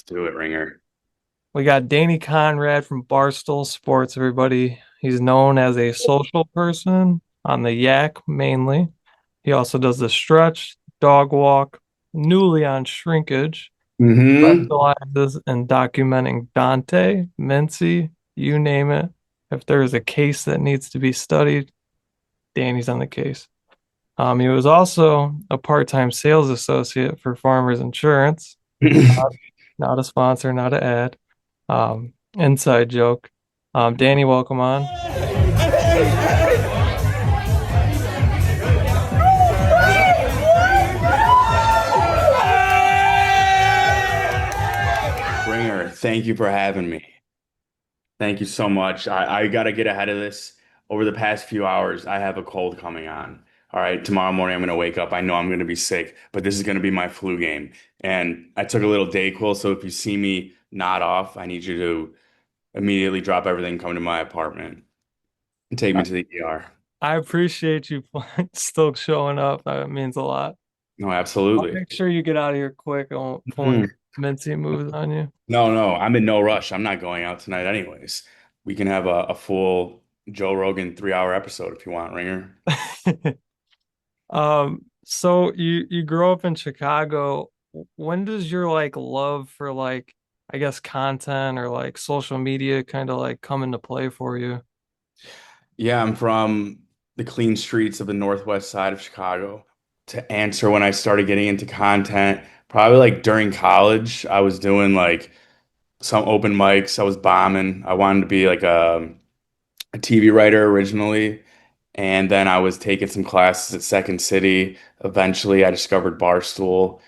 Let's do it, Ringer. We got Danny Conrad from Barstool Sports, everybody. He's known as a social person on the Yak mainly. He also does the stretch, dog walk, newly on Shrinkage, Mm-hmm. specializes in documenting Dante, Mincy, you name it. If there's a case that needs to be studied, Danny's on the case. He was also a part-time sales associate for Farmers Insurance. Not a sponsor, not an ad. Inside joke. Danny, welcome on. Ringer, thank you for having me. Thank you so much. I got to get ahead of this. Over the past few hours, I have a cold coming on. All right, tomorrow morning I'm going to wake up. I know I'm going to be sick, but this is going to be my flu game. And I took a little Dayquil, so if you see me nod off, I need you to immediately drop everything, come to my apartment, and take me I to the ER. I appreciate you still showing up. That means a lot. No, I'll absolutely. make sure you get out of here quick. I won't pull any Mhm. mincy moves on you. No, no, I'm in no rush. I'm not going out tonight anyways. We can have a full Joe Rogan 3 hour episode if you want, Ringer. So you grow up in Chicago. When does your like love for like I guess content or like social media kind of like come into play for you? Yeah, I'm from the clean streets of the northwest side of Chicago. To answer when I started getting into content, probably like during college, I was doing like some open mics. I was bombing. I wanted to be like a TV writer originally. And then I was taking some classes at Second City. Eventually, I discovered Barstool.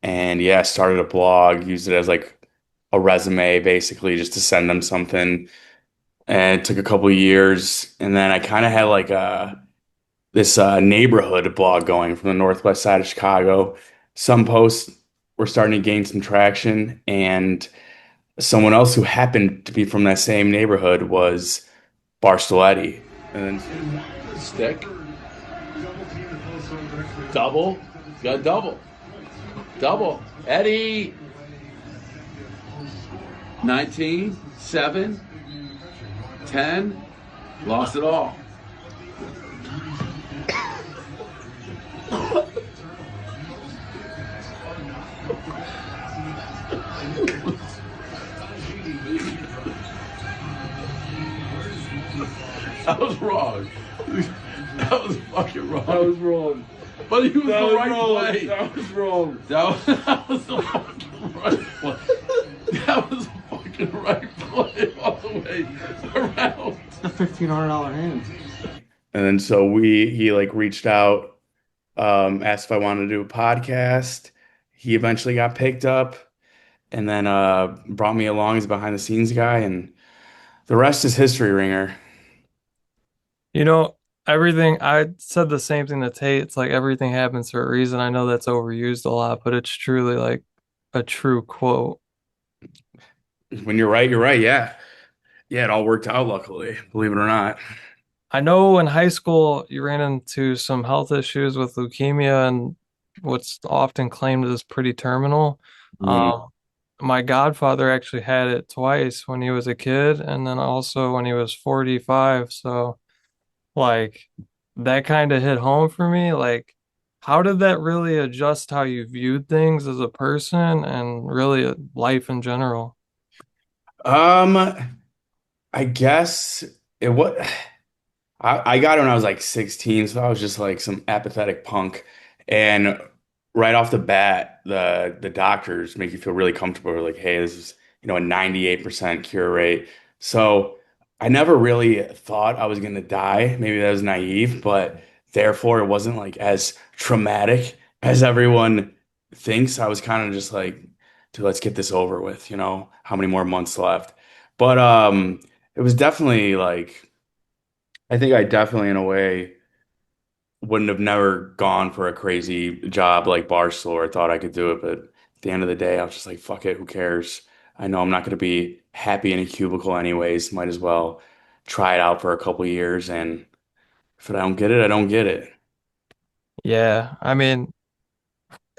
And yeah, started a blog, used it as like a resume basically just to send them something. And it took a couple of years. And then I kind of had like this neighborhood blog going from the northwest side of Chicago. Some posts were starting to gain some traction, and someone else who happened to be from that same neighborhood was Barstool Eddie. And then Stick. Double. Got double. Double. Eddie. 19, 7, 10. Lost it all. That was wrong. That was fucking wrong. That was wrong. But he was That the was right wrong. way. That was wrong. That was the fucking right play. That was the fucking right play all the way around. It's the $1,500 hand. and then so he like reached out, asked if I wanted to do a podcast. He eventually got picked up and then brought me along as a behind the scenes guy, and the rest is history, Ringer. You know, everything I said the same thing to Tate. It's like everything happens for a reason. I know that's overused a lot, but it's truly like a true quote. When you're right, you're right. Yeah. Yeah, it all worked out luckily, believe it or not. I know in high school you ran into some health issues with leukemia and what's often claimed as pretty terminal. Mm. Um, my godfather actually had it twice when he was a kid and then also when he was 45. So like that kind of hit home for me. Like, how did that really adjust how you viewed things as a person and really life in general? Um, I guess it what I got it when I was like 16, so I was just like some apathetic punk. And right off the bat, the doctors make you feel really comfortable. They're like, hey, this is, a 98% cure rate. So I never really thought I was gonna die. Maybe that was naive, but therefore it wasn't like as traumatic as everyone thinks. I was kind of just like, dude, let's get this over with, how many more months left? But it was definitely like I think I definitely, in a way, wouldn't have never gone for a crazy job like Barstool or thought I could do it. But at the end of the day, I was just like, fuck it, who cares? I know I'm not going to be happy in a cubicle anyways. Might as well try it out for a couple years. And if I don't get it, I don't get it. Yeah, I mean,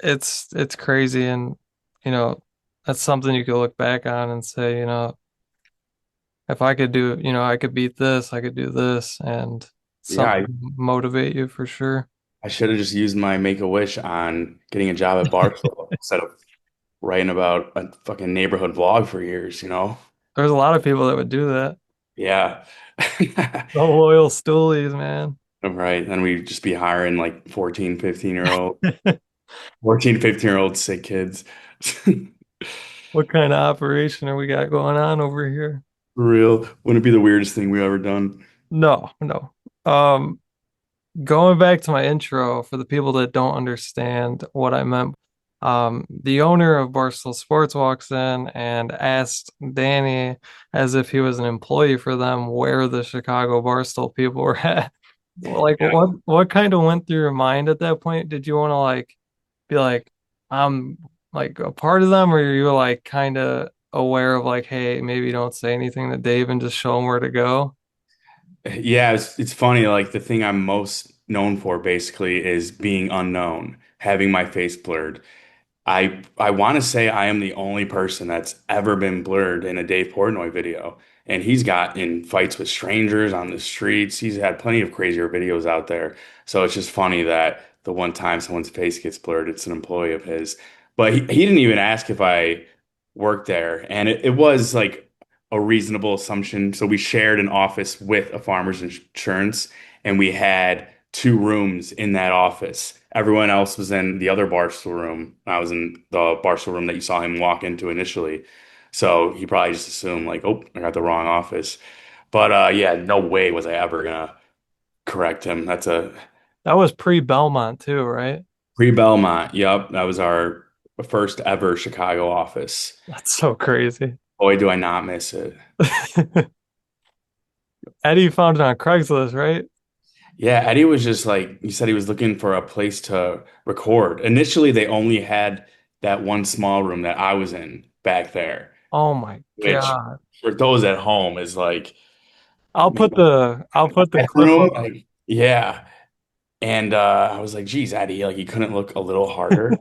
it's crazy and you know, that's something you could look back on and say, if I could do, I could beat this, I could do this, and Yeah, something motivate you for sure. I should have just used my Make-A-Wish on getting a job at Barstool instead of writing about a fucking neighborhood vlog for years, you know? There's a lot of people that would do that. Yeah. The loyal stoolies, man. Right. Then we'd just be hiring like 14, 15-year-old, 14, 15-year-old sick kids. What kind of operation are we got going on over here? For real. Wouldn't it be the weirdest thing we ever done? No, no. Um, Going back to my intro, for the people that don't understand what I meant, the owner of Barstool Sports walks in and asked Danny, as if he was an employee for them, where the Chicago Barstool people were at. Like, what kind of went through your mind at that point? Did you want to like be like, I'm like a part of them, or you were like kind of aware of like, hey, maybe don't say anything to Dave and just show him where to go? Yeah, it's funny. Like the thing I'm most known for basically is being unknown, having my face blurred. I want to say I am the only person that's ever been blurred in a Dave Portnoy video. And he's got in fights with strangers on the streets. He's had plenty of crazier videos out there. So it's just funny that the one time someone's face gets blurred, it's an employee of his. But he didn't even ask if I worked there. And it was like a reasonable assumption. So we shared an office with a farmer's insurance, and we had two rooms in that office. Everyone else was in the other Barstool room. I was in the Barstool room that you saw him walk into initially. So he probably just assumed like, oh, I got the wrong office. But yeah, no way was I ever gonna correct him. That's a That was pre-Belmont too, right? pre-Belmont. Yep, that was our first ever Chicago office. That's so crazy. Boy, do I not miss it. Eddie found it on Craigslist, right? Yeah, Eddie was just like, he said he was looking for a place to record. Initially, they only had that one small room that I was in back there, Oh my which God. for those at home is like, I'll put the clip bedroom. up. Like, yeah. And I was like, geez, Eddie, like you couldn't look a little harder.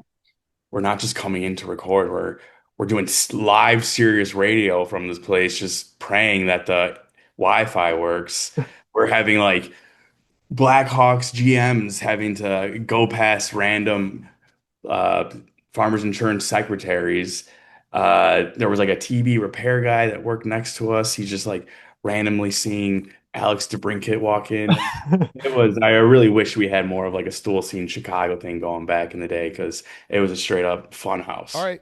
We're not just coming in to record. We're doing live serious radio from this place, just praying that the Wi-Fi works. We're having like Blackhawks GMs having to go past random uh, farmers insurance secretaries. There was like a TV repair guy that worked next to us. He's just like randomly seeing Alex DeBrincat walk in. It was, I really wish we had more of like a stool scene Chicago thing going back in the day because it was a straight up fun All house. right.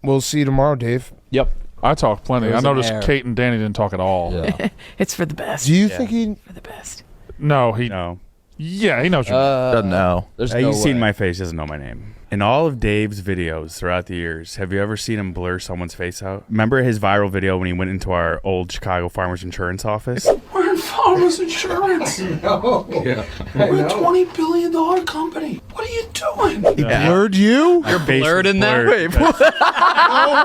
We'll see you tomorrow, Dave. Yep. I talked plenty. There I was an noticed error. Kate and Danny didn't talk at all. Yeah. It's for the best. Do you think he... For the best. No, he. No. Yeah, he knows you. Doesn't know. There's no He's way. seen my face, doesn't know my name. In all of Dave's videos throughout the years, have you ever seen him blur someone's face out? Remember his viral video when he went into our old Chicago Farmers Insurance office? We're in farmers insurance. No. Yeah. I We're a know. $20 billion company. What are you doing? He blurred you? Your face Blurred was in that blurred way. No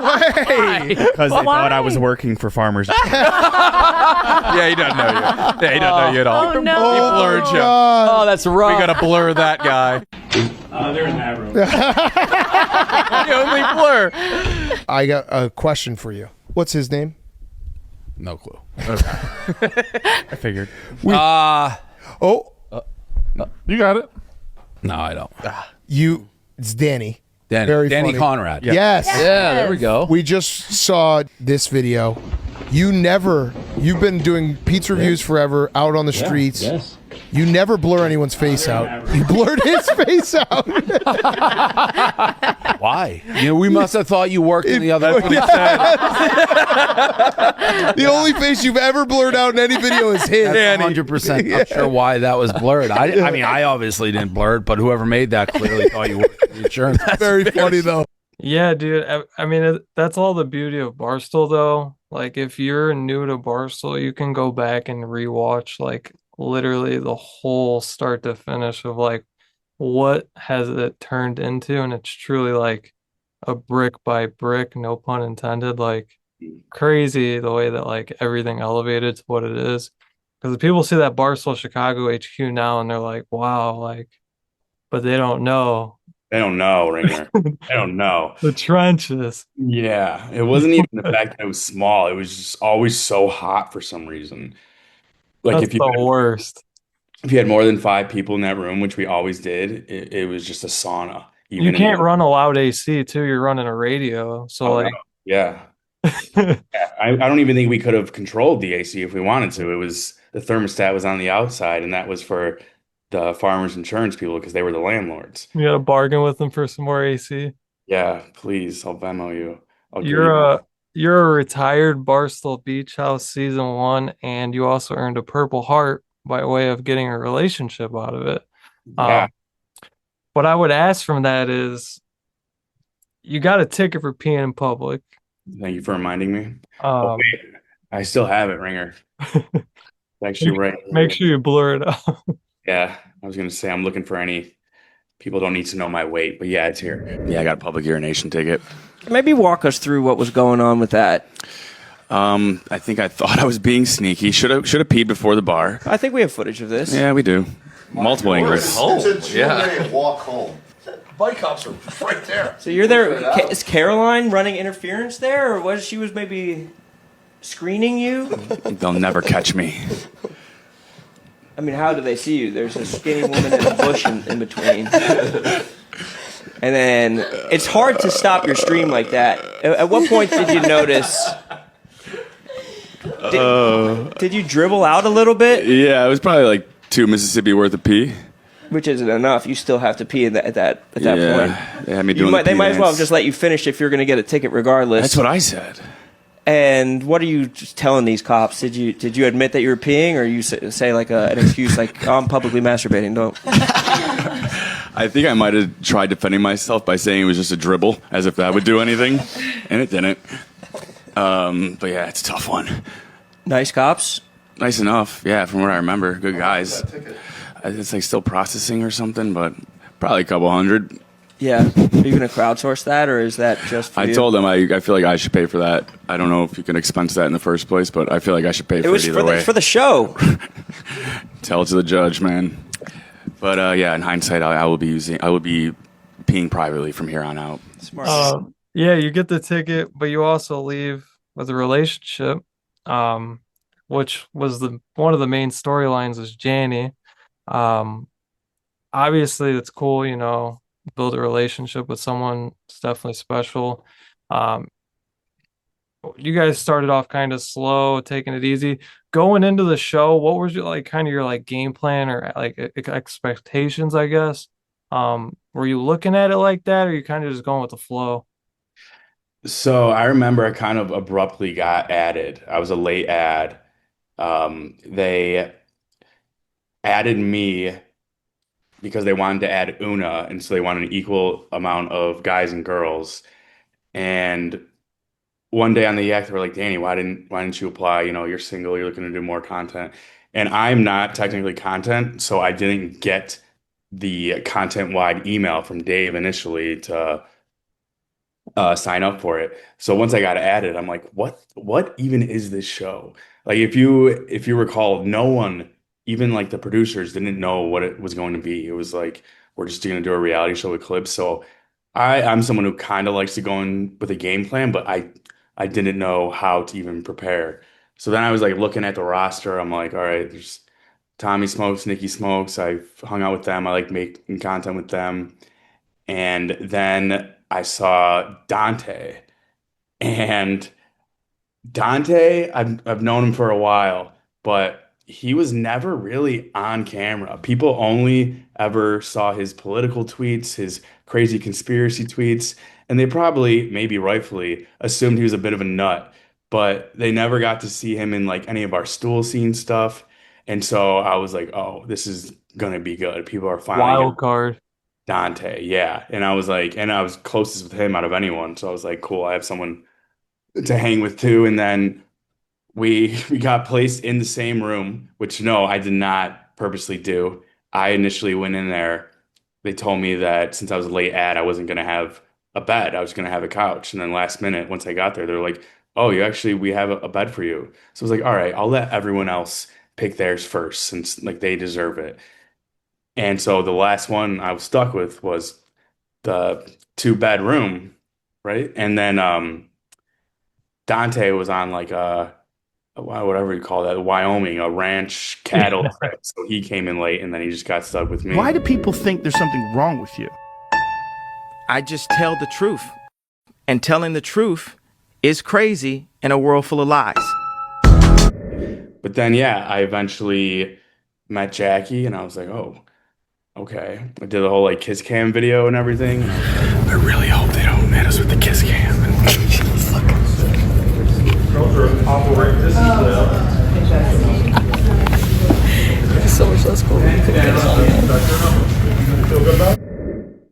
way. because they thought I was working for Farmers. Yeah, he doesn't know you. Yeah, he doesn't know you at all. Oh, no. He blurred you. God. Oh, that's rough. We gotta blur that guy. They're in that room. The only blur. I got a question for you. What's his name? No clue. I figured. Oh, You got it. No, I don't. it's Danny. Danny, Very Danny funny. Conrad. Yes. Yeah, there we go. We just saw this video. You've been doing pizza reviews forever, out on the streets. Yes. You never blur anyone's face out. You blurred his face out. Why? You know, we must have thought you worked in the other. The only face you've ever blurred out in any video is his. 100%. Not sure why that was blurred. I mean, I obviously didn't blur it, but whoever made that clearly thought you worked in insurance. Very funny though. Yeah, dude. I mean, that's all the beauty of Barstool, though. Like, if you're new to Barstool, you can go back and rewatch, like, literally the whole start to finish of, like, what has it turned into. And it's truly, like, a brick by brick, no pun intended, like, crazy the way that, like, everything elevated to what it is. Because people see that Barstool Chicago HQ now and they're like, wow, like, but they don't know They don't know, Ringer. They don't know. The trenches. Yeah, it wasn't even the fact that it was small. It was just always so hot for some reason. Like That's the worst. if you had more than five people in that room, which we always did, it was just a sauna, You even in can't the. run a loud AC too. You're running a radio. So Oh no, like yeah. Yeah, I don't even think we could have controlled the AC if we wanted to. It was the thermostat was on the outside, and that was for the farmers insurance people because they were the landlords. you got to bargain with them for some more AC. Yeah, please, I'll Venmo you. I'll give you. You're a you're a retired Barstool Beach House season 1, and you also earned a Purple Heart by way of getting a relationship out of it. Yeah, Um, what I would ask from that is you got a ticket for peeing in public. thank you for reminding me. Oh Um, wait, I still have it, Ringer. It's actually make, right make here. sure you blur it out. Yeah, I was gonna say I'm looking for any. People don't need to know my weight, but yeah, it's here. Yeah, I got a public urination ticket. Maybe walk us through what was going on with that. I think I thought I was being sneaky. Should have peed before the bar. I think we have footage of this. Yeah, we do. Multiple angles. It's a 2-minute walk home. Bike cops are right there. So you're there. Is Caroline running interference there, or was she maybe screening you? They'll never catch me. I mean, how do they see you? There's a skinny woman and a bush in between. And then it's hard to stop your stream like that. At what point did you notice? Did you dribble out a little bit? Yeah, it was probably like 2 Mississippi worth of pee. Which isn't enough. You still have to pee at that point. They had me doing They might as well dance. just let you finish if you're going to get a ticket regardless. That's what I said. And what are you just telling these cops? Did you admit that you were peeing, or you say like an excuse like, oh, I'm publicly masturbating? Don't. I think I might have tried defending myself by saying it was just a dribble, as if that would do anything, and it didn't. But yeah, it's a tough one. Nice cops. Nice enough, yeah, from what I remember. Good guys. It's like still processing or something, but probably a couple hundred. Yeah. Are you going to crowdsource that, or is that just for I you? told them I feel like I should pay for that. I don't know if you can expense that in the first place, but I feel like I should pay for it either way. For the show. Tell it to the judge, man. But yeah, in hindsight, I will be peeing privately from here on out. Smart. Yeah, you get the ticket, but you also leave with a relationship, which was one of the main storylines was Janie. Obviously, it's cool, build a relationship with someone. It's definitely special. Um, you guys started off kind of slow, taking it easy. Going into the show, what was your kind of your game plan or expectations, I guess? Were you looking at it like that, or you kind of just going with the flow? So I remember I kind of abruptly got added. I was a late ad. They added me because they wanted to add Una, and so they wanted an equal amount of guys and girls. And one day on the yak, they were like, "Danny, why didn't you apply? You're single, you're looking to do more content." And I'm not technically content, so I didn't get the content-wide email from Dave initially to sign up for it. So once I got added, I'm like, what even is this show? Like if you recall, no one, even like the producers, didn't know what it was going to be. It was like we're just going to do a reality show with clips. So I'm someone who kind of likes to go in with a game plan, but I didn't know how to even prepare. So then I was like looking at the roster. I'm like, all right, there's Tommy Smokes, Nikki Smokes. I've hung out with them. I like making content with them. And then I saw Dante. And Dante, I've known him for a while, but he was never really on camera. People only ever saw his political tweets, his crazy conspiracy tweets, and they probably, maybe rightfully, assumed he was a bit of a nut, but they never got to see him in like any of our stool scene stuff. And so I was like, oh, this is gonna be good. People are finally Wild card. Dante, yeah. And I was like, and I was closest with him out of anyone. So I was like, cool, I have someone to hang with too. And then we got placed in the same room, which no, I did not purposely do. I initially went in there. They told me that since I was a late ad, I wasn't gonna have a bed. I was gonna have a couch. And then last minute, once I got there, they were like, oh, we have a bed for you. So I was like, all right, I'll let everyone else pick theirs first since like they deserve it. And so the last one I was stuck with was the two-bedroom, right? And then Dante was on like whatever you call that, Wyoming, a ranch cattle trip. So he came in late and then he just got stuck with me. Why do people think there's something wrong with you? I just tell the truth. And telling the truth is crazy in a world full of lies. But then, yeah, I eventually met Jackie and I was like, oh, okay. I did the whole like kiss cam video and everything. And I really hope they don't hit us with the kiss cam. So much less cool.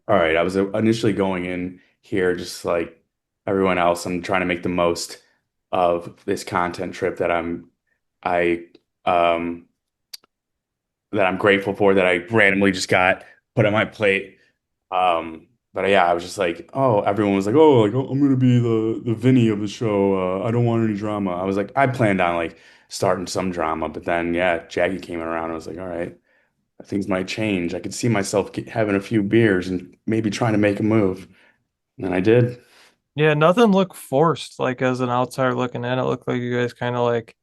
All right, I was initially going in here just like everyone else. I'm trying to make the most of this content trip I um that I'm grateful for that I randomly just got put on my plate. But yeah, I was just like, oh, everyone was like, oh, like oh, I'm gonna be the Vinny of the show. I don't want any drama. I was like, I planned on like starting some drama, but then yeah, Jackie came around. I was like, all right, things might change. I could see myself having a few beers and maybe trying to make a move, and I did. Yeah, nothing looked forced. Like as an outsider looking in, it looked like you guys kind of like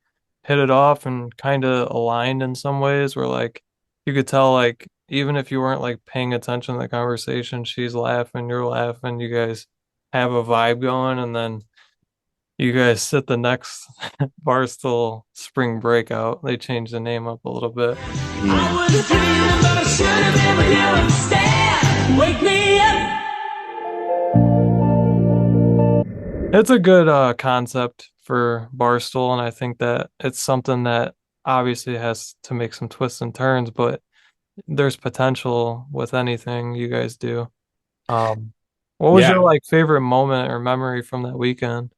hit it off and kind of aligned in some ways where like you could tell like even if you weren't like paying attention to the conversation, she's laughing, you're laughing, you guys have a vibe going, and then you guys sit the next Barstool spring breakout. They changed the name up a little bit. Wake me up. It's a good concept for Barstool, and I think that it's something that obviously has to make some twists and turns, but there's potential with anything you guys do. What was your Yeah, like favorite moment or memory from that weekend?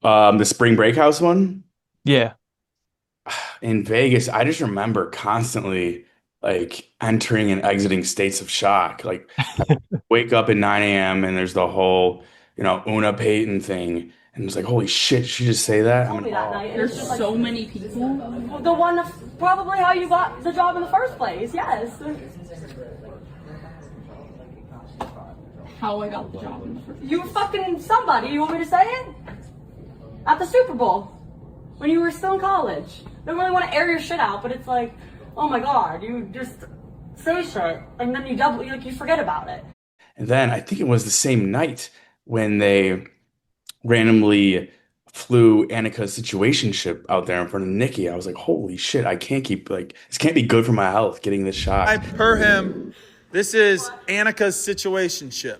the spring break house one. Yeah. In Vegas, I just remember constantly like entering and exiting states of shock. Like wake up at 9 a.m. and there's the whole, Una Payton thing. And it's like, holy shit, did she just say that? I'm Told me in that awe. night. And there's just so many people. The one that's probably how you got the job in the first place. Yes. How I got the job in the first place. You were fucking somebody. You want me to say it? At the Super Bowl. When you were still in college. Don't really want to air your shit out, but it's like, oh my god, you just say shit and then you forget about it. And then I think it was the same night when they randomly flew Annika's situationship out there in front of Nikki. I was like, holy shit, I can't keep like this can't be good for my health getting this shot. Per him, this is Annika's situationship.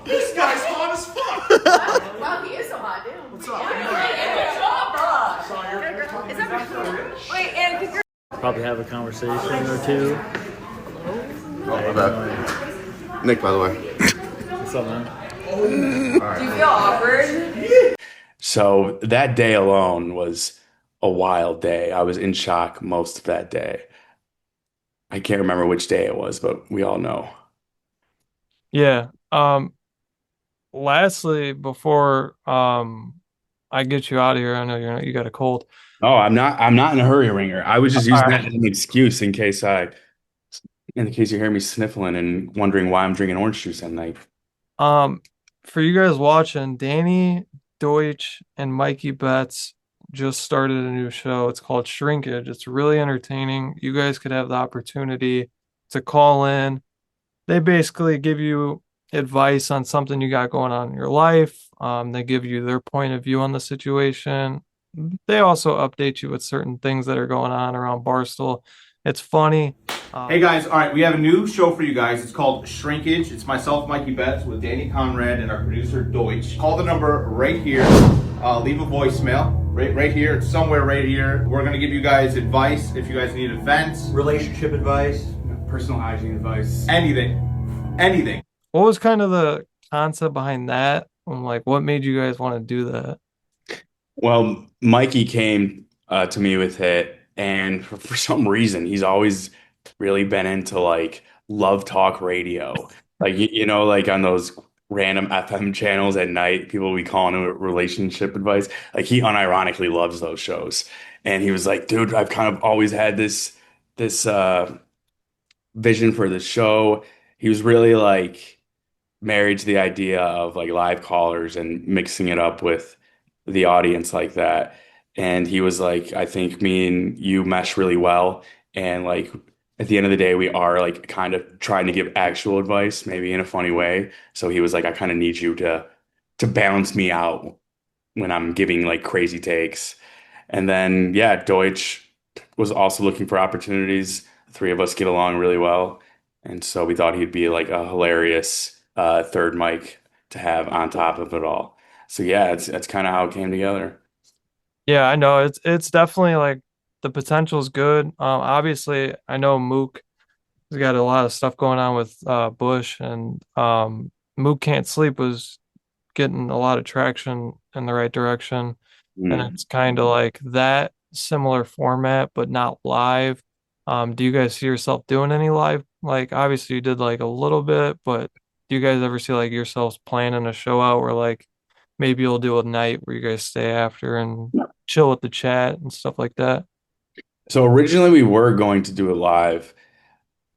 This guy's hot as fuck. Wow, he is so hot, dude. What's up? Wait, and Probably have a conversation or two. Oh, my bad. Nick, by the way. What's up, man? do you feel awkward? So that day alone was a wild day. I was in shock most of that day. I can't remember which day it was, but we all know. Yeah. Lastly, before I get you out of here, I know you got a cold. Oh, I'm not in a hurry, Ringer. I was just using All that right. as an excuse in case you hear me sniffling and wondering why I'm drinking orange juice at night. For you guys watching, Danny Deutsch and Mikey Bets just started a new show. It's called Shrinkage. It's really entertaining. You guys could have the opportunity to call in. They basically give you advice on something you got going on in your life. They give you their point of view on the situation. They also update you with certain things that are going on around Barstool. It's funny. Hey guys, all right, we have a new show for you guys. It's called Shrinkage. It's myself, Mikey Bets, with Danny Conrad and our producer Deutsch. Call the number right here. Leave a voicemail right here. It's somewhere right here. We're gonna give you guys advice if you guys need events, Relationship advice. Personal hygiene advice. anything. What was kind of the concept behind that? And like, what made you guys want to do that? Well, Mikey came to me with it, and for some reason, he's always really been into like love talk radio, like like on those random FM channels at night. People will be calling him relationship advice. Like he unironically loves those shows. And he was like, dude, I've kind of always had this vision for the show. He was really like married to the idea of like live callers and mixing it up with the audience like that. And he was like, I think me and you mesh really well. And like at the end of the day, we are like kind of trying to give actual advice, maybe in a funny way. So he was like, I kind of need you to balance me out when I'm giving like crazy takes. And then yeah, Deutsch was also looking for opportunities. The three of us get along really well. And so we thought he'd be like a hilarious third mic to have on top of it all. So yeah, that's kind of how it came together. Yeah, I know it's definitely like the potential is good. Obviously, I know Mook has got a lot of stuff going on with Bush, and Mook Can't Sleep was getting a lot of traction in the right direction, and Mm. it's kind of like that similar format, but not live. Do you guys see yourself doing any live? Like, obviously, you did like a little bit, but do you guys ever see like yourselves planning a show out where like maybe you'll do a night where you guys stay after and chill with the chat and stuff like that? So originally we were going to do it live.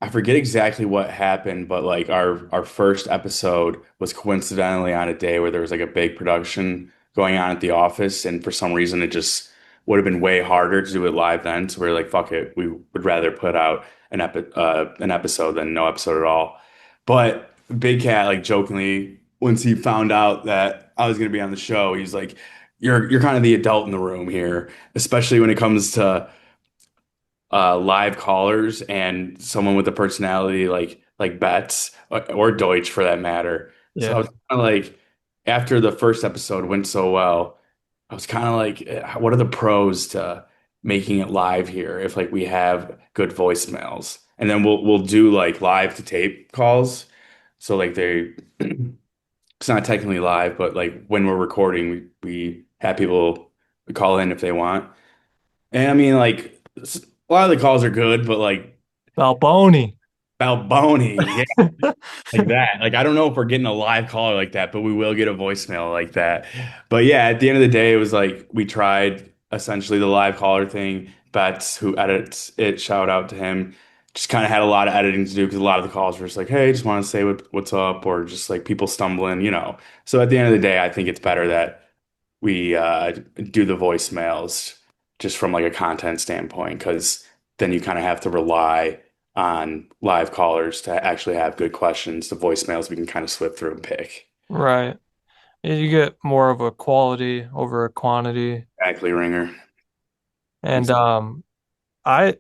I forget exactly what happened, but like our first episode was coincidentally on a day where there was like a big production going on at the office, and for some reason it just would have been way harder to do it live then. So we are like, fuck it, we would rather put out an episode than no episode at all. But Big Cat, like jokingly, once he found out that I was gonna be on the show, he's like, you're kind of the adult in the room here, especially when it comes to live callers and someone with a personality like Betts or Deutsch for that matter. So I Yeah. was kind of like, after the first episode went so well, I was kind of like, what are the pros to making it live here if like we have good voicemails? And then we'll do like live to tape calls. So like they it's not technically live, but like when we're recording, we have people call in if they want. And I mean, like a lot of the calls are good, but like Balboni. Balboni, yeah, like that. Like I don't know if we're getting a live caller like that, but we will get a voicemail like that. But yeah, at the end of the day, it was like we tried essentially the live caller thing. Betts, who edits it, shout out to him. Just kind of had a lot of editing to do because a lot of the calls were just like, "Hey, just want to say what's up," or just like people stumbling. So at the end of the day, I think it's better that we do the voicemails just from like a content standpoint, because then you kind of have to rely on live callers to actually have good questions. The voicemails we can kind of slip through and pick. Right. Yeah, you get more of a quality over a quantity. Exactly, Ringer. And I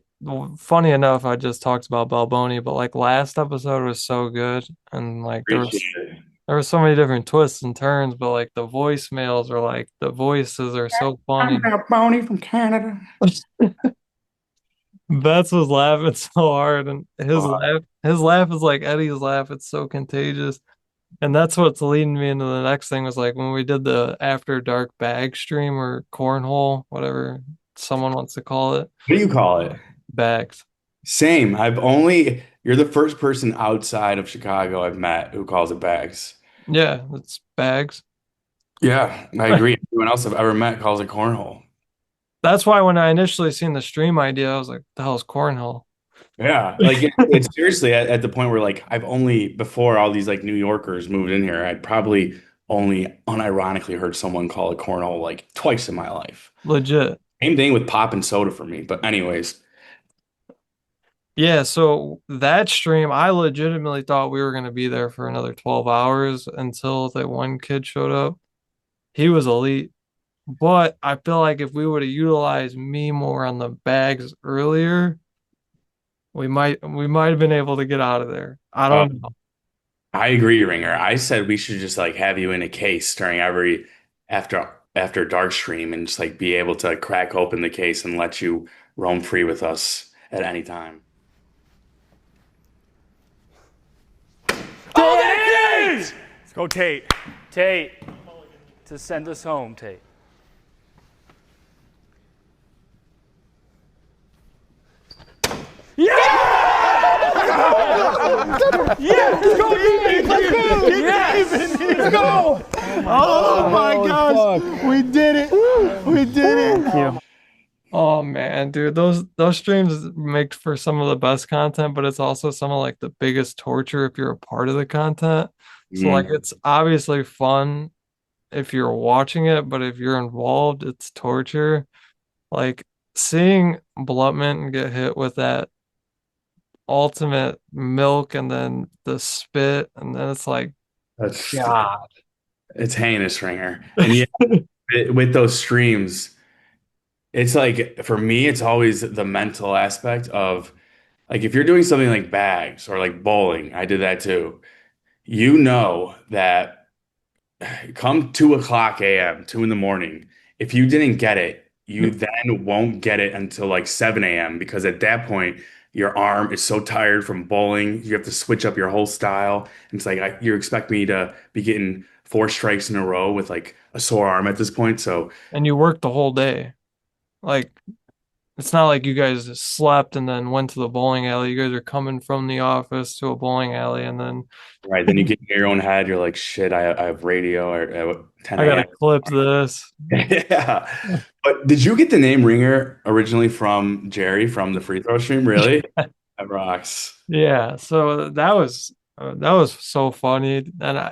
funny enough, I just talked about Balboni, but like last episode was so good, and like Appreciate it. there were so many different twists and turns, but like the voicemails are like the voices are so funny. I'm Balboni from Canada. Betts was laughing so hard, and Uh, his laugh is like Eddie's laugh. It's so contagious. And that's what's leading me into the next thing was like when we did the after dark bag stream or cornhole, whatever someone wants to call it. what do you call it? Bags. Same. You're the first person outside of Chicago I've met who calls it bags. Yeah, it's bags. Yeah, I agree. Everyone else I've ever met calls it cornhole. That's why when I initially seen the stream idea, I was like, the hell's cornhole? Yeah, like it's seriously at the point where like I've only before all these like New Yorkers moved in here, I'd probably only unironically heard someone call it cornhole like twice in my life. Legit. Same thing with pop and soda for me. But anyways, Yeah, so that stream, I legitimately thought we were going to be there for another 12 hours until that one kid showed up. He was elite. But I feel like if we would have utilized me more on the bags earlier, we might have been able to get out of there. I uh, don't know. I agree, Ringer. I said we should just like have you in a case during every after dark stream and just like be able to crack open the case and let you roam free with us at any time. Let's go, Tate. Tate, to send us home, Tate. Yeah! Yeah, let's go, Dave. Let's go. Yes. Let's go. Oh my gosh. We did it. We did it. Thank you. Oh man, dude, those streams make for some of the best content, but it's also some of like the biggest torture if you're a part of the content. So like Mm. it's obviously fun if you're watching it, but if you're involved, it's torture. Like seeing Bloodman get hit with that ultimate milk and then the spit, and then it's like, That's God. it's heinous, Ringer. And yeah, with those streams, it's like for me, it's always the mental aspect of like if you're doing something like bags or like bowling, I did that too. You know that come 2 o'clock a.m., 2 in the morning, if you didn't get it, you then won't get it until like 7 a.m. because at that point, your arm is so tired from bowling. You have to switch up your whole style. And it's like you expect me to be getting 4 strikes in a row with like a sore arm at this point. So, And you work the whole day. Like it's not like you guys slept and then went to the bowling alley. You guys are coming from the office to a bowling alley and then right, then you get in your own head. You're like, shit, I have radio at 10 I gotta a.m. clip this. Yeah. But did you get the name Ringer originally from Jerry from the free throw stream? Really? That rocks. Yeah, so that was so funny. And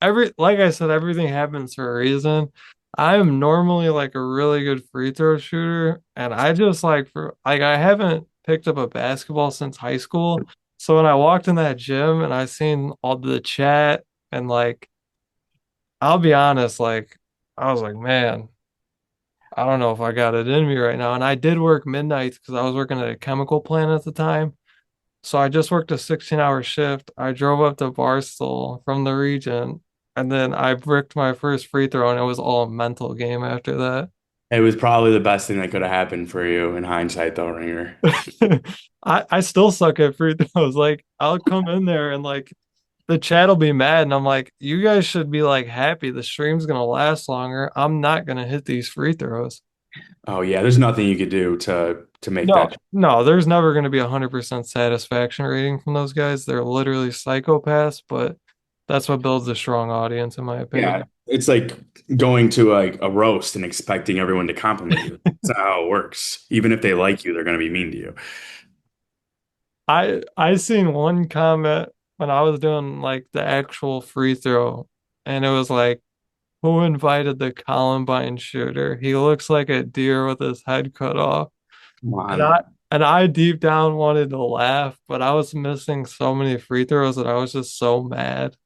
every like I said, everything happens for a reason. I'm normally like a really good free throw shooter, and I just like for like I haven't picked up a basketball since high school. So when I walked in that gym and I seen all the chat and like I'll be honest, like I was like, man, I don't know if I got it in me right now. And I did work midnights because I was working at a chemical plant at the time. So I just worked a 16-hour shift. I drove up to Barstool from the region, and then I bricked my first free throw, and it was all a mental game after that. It was probably the best thing that could have happened for you in hindsight, though, Ringer. I still suck at free throws. Like I'll come in there and like the chat will be mad, and I'm like, you guys should be like happy. The stream's gonna last longer. I'm not gonna hit these free throws. Oh yeah, there's nothing you could do to make No, that. no, there's never going to be 100% satisfaction rating from those guys. They're literally psychopaths, but that's what builds a strong audience, in my Yeah, opinion. it's like going to like a roast and expecting everyone to compliment you. That's not how it works. Even if they like you, they're going to be mean to you. I seen one comment when I was doing like the actual free throw, and it was like, who invited the Columbine shooter? He looks like a deer with his head cut off. Come And on. I deep down wanted to laugh, but I was missing so many free throws that I was just so mad.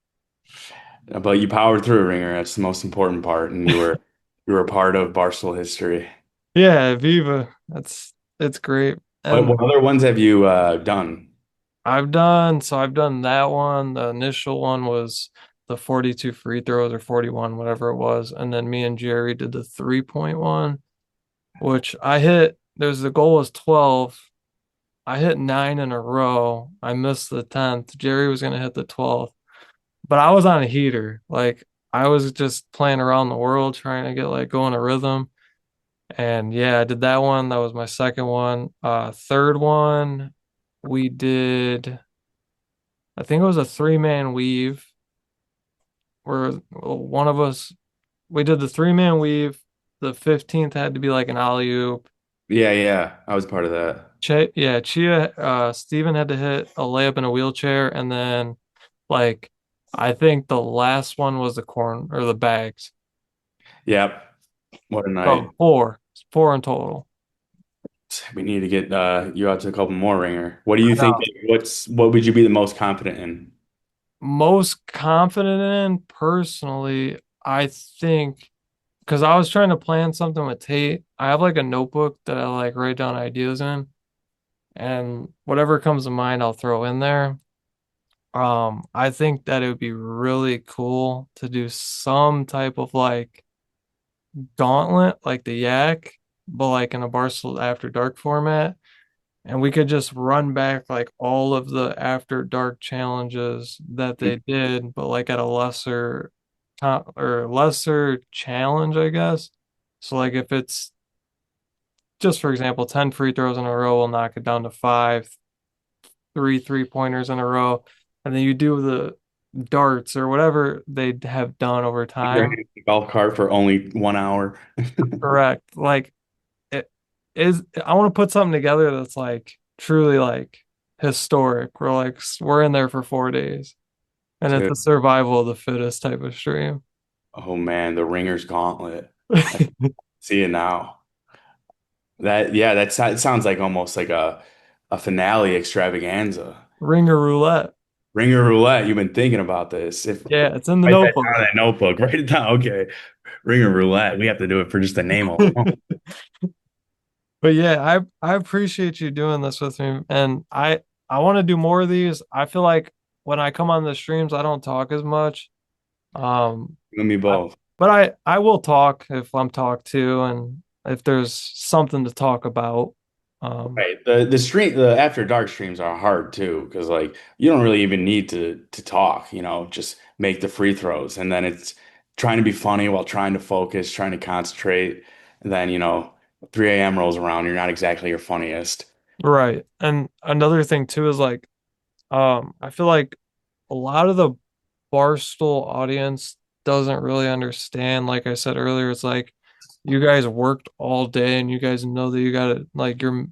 But you powered through, Ringer. That's the most important part, and you were a part of Barstool history. Yeah, Viva. It's great. And What other ones have you done? I've done that one. The initial one was the 42 free throws or 41, whatever it was. And then me and Jerry did the 3-point one, which I hit. There's the goal was 12. I hit 9 in a row. I missed the 10th. Jerry was gonna hit the 12th, but I was on a heater. Like I was just playing around the world trying to get like going a rhythm. And yeah, I did that one. That was my second one. Third one, we did, I think it was a 3-man weave where one of us, we did the 3-man weave. The 15th had to be like an alley oop. Yeah, yeah, I was part of that. Chia, Steven had to hit a layup in a wheelchair. And then, like, I think the last one was the corn or the bags. Yep. What a night. So four in total. We need to get you out to a couple more, Ringer. What do you I think? know. What would you be the most confident in? Most confident in personally, I think because I was trying to plan something with Tate. I have like a notebook that I like write down ideas in, and whatever comes to mind, I'll throw in there. I think that it would be really cool to do some type of like gauntlet, like the Yak, but like in a Barstool After Dark format. And we could just run back like all of the After Dark challenges that they did, but like at a lesser challenge, I guess. So like if it's just for example, 10 free throws in a row, we'll knock it down to five. three-pointers in a row, and then you do the darts or whatever they have done over time. Golf cart for only 1 hour. Correct. Like it is, I want to put something together that's like truly like historic. We're in there for 4 days, and it's Dude, a survival of the fittest type of stream. oh man, the Ringer's Gauntlet. I see it now. That yeah, it sounds like almost like a finale extravaganza. Ringer roulette. Ringer Roulette, you've been thinking about this. If Yeah, it's in the write that notebook. down in that notebook, write it down. Okay. Ringer Roulette. We have to do it for just the name alone. But yeah, I appreciate you doing this with me, and I want to do more of these. I feel like when I come on the streams, I don't talk as much. Um, You and me I, both. but I will talk if I'm talked to, and if there's something to talk about. Right. The after dark streams are hard too, because like you don't really even need to talk, just make the free throws. And then it's trying to be funny while trying to focus, trying to concentrate. And then, 3 a.m. rolls around, you're not exactly your funniest. Right. And another thing too is like, I feel like a lot of the Barstool audience doesn't really understand. Like I said earlier, it's like you guys worked all day and you guys know that you gotta like you're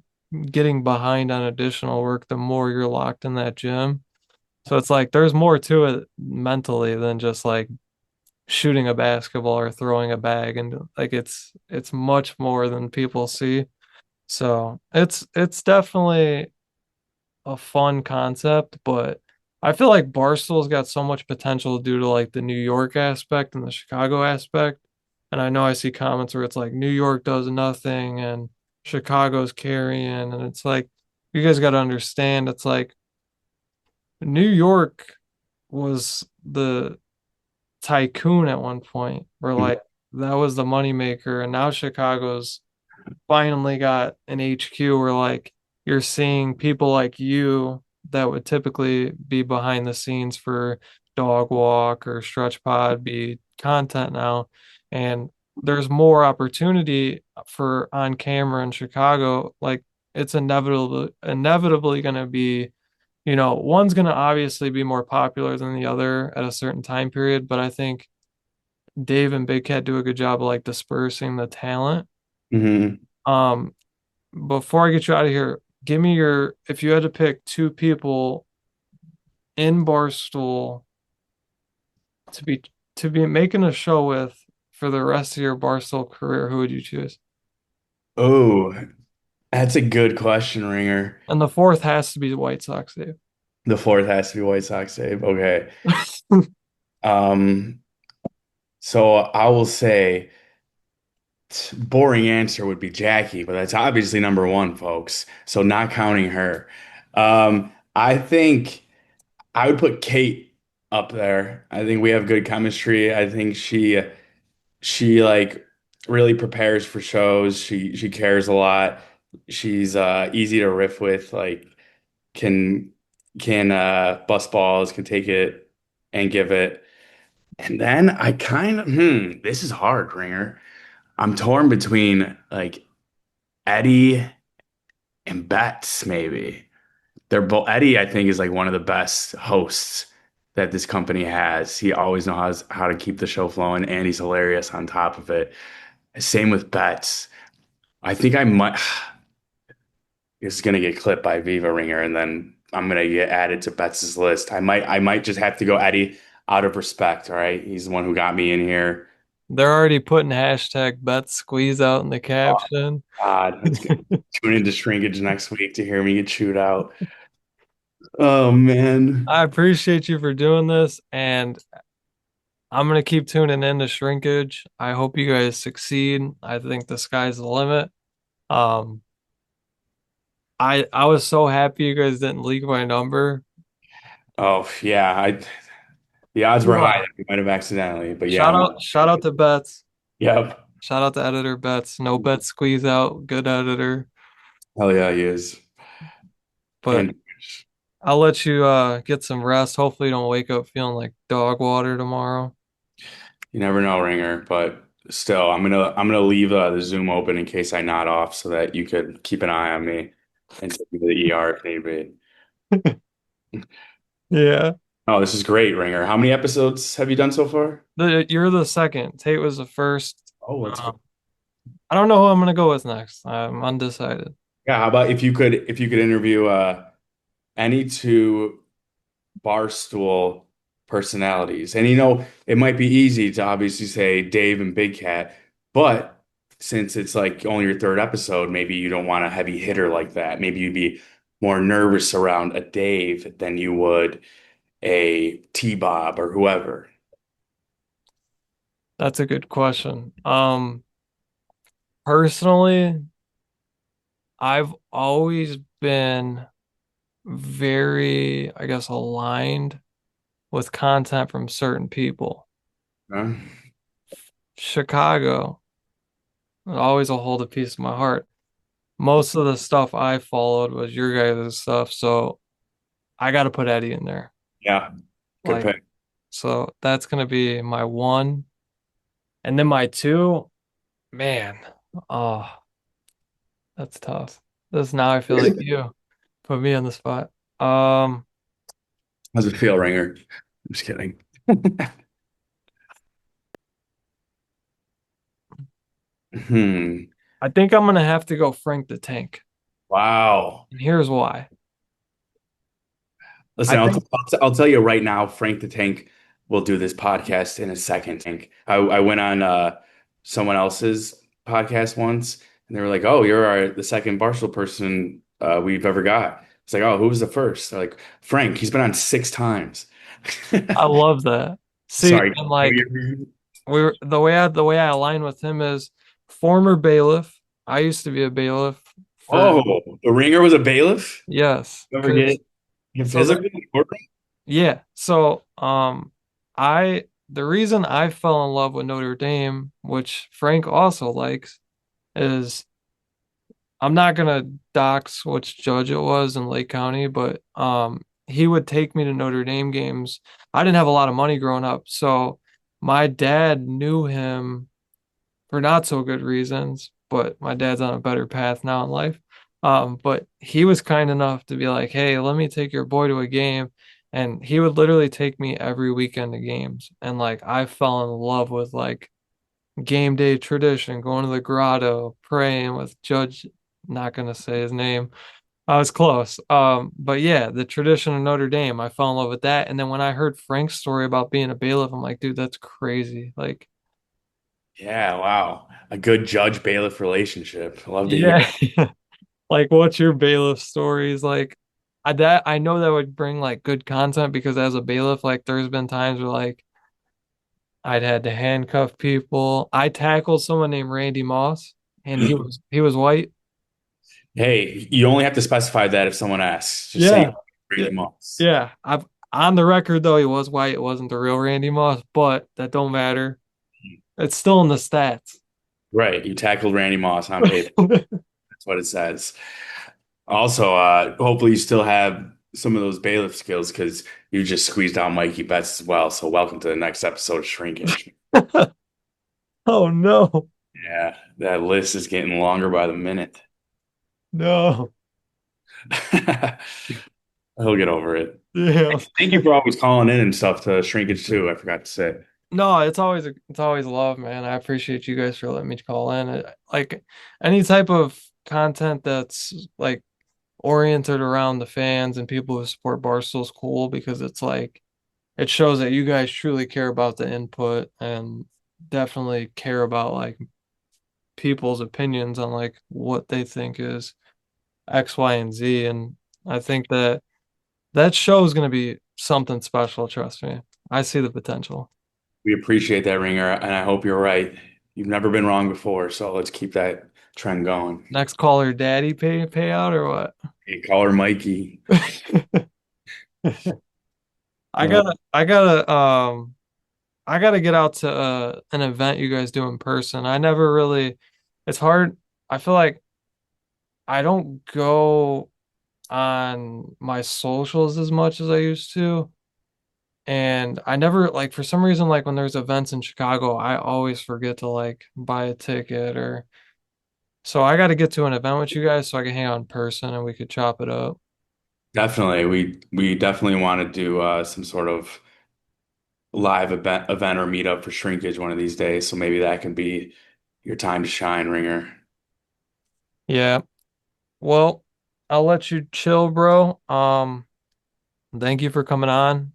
getting behind on additional work the more you're locked in that gym. So it's like there's more to it mentally than just like shooting a basketball or throwing a bag, and like it's much more than people see. So it's definitely a fun concept, but I feel like Barstool's got so much potential due to like the New York aspect and the Chicago aspect. And I know I see comments where it's like New York does nothing and Chicago's carrying, and it's like you guys got to understand it's like New York was the tycoon at one point, where like that was the moneymaker, and now Chicago's finally got an HQ where like you're seeing people like you that would typically be behind the scenes for Dog Walk or Stretch Pod be content now. And there's more opportunity for on camera in Chicago. Like it's inevitably going to be, one's going to obviously be more popular than the other at a certain time period, but I think Dave and Big Cat do a good job of like dispersing the talent. Hmm. um, Before I get you out of here, give me if you had to pick two people in Barstool to be making a show with for the rest of your Barstool career, who would you choose? Oh, that's a good question, Ringer. And the fourth has to be the White Sox, Dave. The fourth has to be White Sox save. Okay. Um, so I will say boring answer would be Jackie, but that's obviously number one, folks. So not counting her. I think I would put Kate up there. I think we have good chemistry. I think she like really prepares for shows. She cares a lot. She's easy to riff with, like can bust balls, can take it and give it. And then I kind of this is hard, Ringer. I'm torn between like Eddie and Betts, maybe. They're both Eddie, I think, is like one of the best hosts that this company has. He always knows how to keep the show flowing, and he's hilarious on top of it. Same with Betts. I think I might this is gonna get clipped by Viva Ringer, and then I'm gonna get added to Betts's list. I might just have to go Eddie out of respect. All right. He's the one who got me in here. They're already putting hashtag bet squeeze out in the Oh, caption. God, that's good. Tune into Shrinkage next week to hear me get chewed out. Oh man. I appreciate you for doing this, and I'm gonna keep tuning in to Shrinkage. I hope you guys succeed. I think the sky's the limit. Um, I was so happy you guys didn't leak my number. Oh yeah. The odds were high that we might have accidentally, but yeah. Shout out to Bets. Yep. Shout out to editor Bets. No bet squeeze out. Good editor. Hell yeah, he is. But And I'll let you get some rest. Hopefully you don't wake up feeling like dog water tomorrow. you never know, Ringer, but still, I'm gonna leave the Zoom open in case I nod off so that you could keep an eye on me and take me to the ER if need be. Yeah. Oh, this is great, Ringer. How many episodes have you done so far? You're the second. Tate was the first. Oh, that's good. Um, I don't know who I'm gonna go with next. I'm undecided. Yeah, how about if you could interview any two Barstool personalities? And it might be easy to obviously say Dave and Big Cat, but since it's like only your third episode, maybe you don't want a heavy hitter like that. Maybe you'd be more nervous around a Dave than you would a T-Bob or whoever. That's a good question. Personally, I've always been very, I guess, aligned with content from certain people. Huh? Chicago, always will hold a piece of my heart. Most of the stuff I followed was your guys' stuff, so I got to put Eddie in there. Yeah, good Like, pick. so that's gonna be my one, and then my two, man. Oh, that's tough. This now I feel like you put me on the spot. Um, How's it feel, Ringer? I'm just kidding. Hmm. I think I'm gonna have to go Frank the Tank, Wow. and here's why. I Listen, think I'll tell you right now, Frank the Tank will do this podcast in a second. I went on someone else's podcast once, and they were like, "Oh, you're the second Barstool person we've ever got." It's like, "Oh, who was the first?" They're like, "Frank. He's been on 6 times." I love that. See, Sorry. and like the way I align with him is former bailiff. I used to be a bailiff for Oh, the Ringer was a bailiff. yes, You ever because get so that physical in the courtroom? yeah, so I the reason I fell in love with Notre Dame, which Frank also likes, is I'm not gonna dox which judge it was in Lake County, but he would take me to Notre Dame games. I didn't have a lot of money growing up, so my dad knew him for not so good reasons, but my dad's on a better path now in life. But he was kind enough to be like, "Hey, let me take your boy to a game." And he would literally take me every weekend to games. And like I fell in love with like game day tradition, going to the grotto, praying with Judge, not gonna say his name. I was close. But yeah, the tradition of Notre Dame, I fell in love with that. And then when I heard Frank's story about being a bailiff, I'm like, dude, that's crazy. Like, Yeah, wow. A good judge bailiff relationship. I love to hear yeah. Like, what's your bailiff stories? Like, I know that would bring like good content because as a bailiff, like there's been times where like I'd had to handcuff people. I tackled someone named Randy Moss, and he was white. Hey, you only have to specify that if someone asks. Just say Yeah, you're yeah, Randy Moss. yeah. I've on the record though he was white. It wasn't the real Randy Moss, but that don't matter. It's still in the stats. Right. You tackled Randy Moss on paper. That's what it says. Also, hopefully you still have some of those bailiff skills because you just squeezed out Mikey Bets as well. So welcome to the next episode of Shrinkage. Oh no, Yeah, that list is getting longer by the minute. no. He'll get over it. Yeah. Thank you for always calling in and stuff to Shrinkage too. I forgot to say. No, it's always love, man. I appreciate you guys for letting me call in. Like any type of content that's like oriented around the fans and people who support Barstool's cool because it's like it shows that you guys truly care about the input and definitely care about like people's opinions on like what they think is X, Y, and Z. And I think that show is going to be something special. Trust me. I see the potential. We appreciate that, Ringer, and I hope you're right. You've never been wrong before, so let's keep that trend going. Next caller, daddy payout or what? Hey, call her Mikey. I gotta, I gotta, I gotta get out to an event you guys do in person. I never really, it's hard. I feel like I don't go on my socials as much as I used to. And I never like for some reason like when there's events in Chicago, I always forget to like buy a ticket or so I got to get to an event with you guys so I can hang out in person and we could chop it up. Definitely. We definitely want to do some sort of live event or meetup for Shrinkage one of these days. So maybe that can be your time to shine, Ringer. Yeah. Well, I'll let you chill, bro. Thank you for coming on.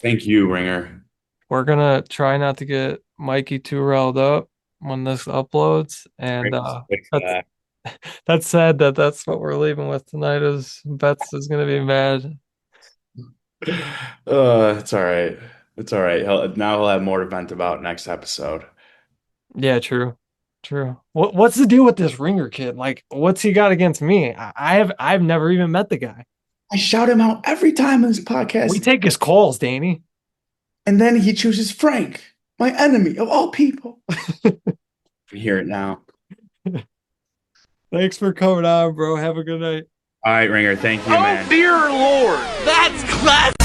Thank you, Ringer. We're gonna try not to get Mikey too riled up when this uploads, and Wait for that's that. that's sad that that's what we're leaving with tonight. Is Bets is gonna be mad. It's all right. It's all right. Now he'll have more to vent about next episode. Yeah, true, true. What's the deal with this Ringer kid? Like, what's he got against me? I've never even met the guy. I shout him out every time on this We podcast, take his calls, Danny. and then he chooses Frank, my enemy of all people. I hear it now. Thanks for coming on, bro. Have a good night. All right, Ringer. Thank you, man. Dear Lord, that's classic.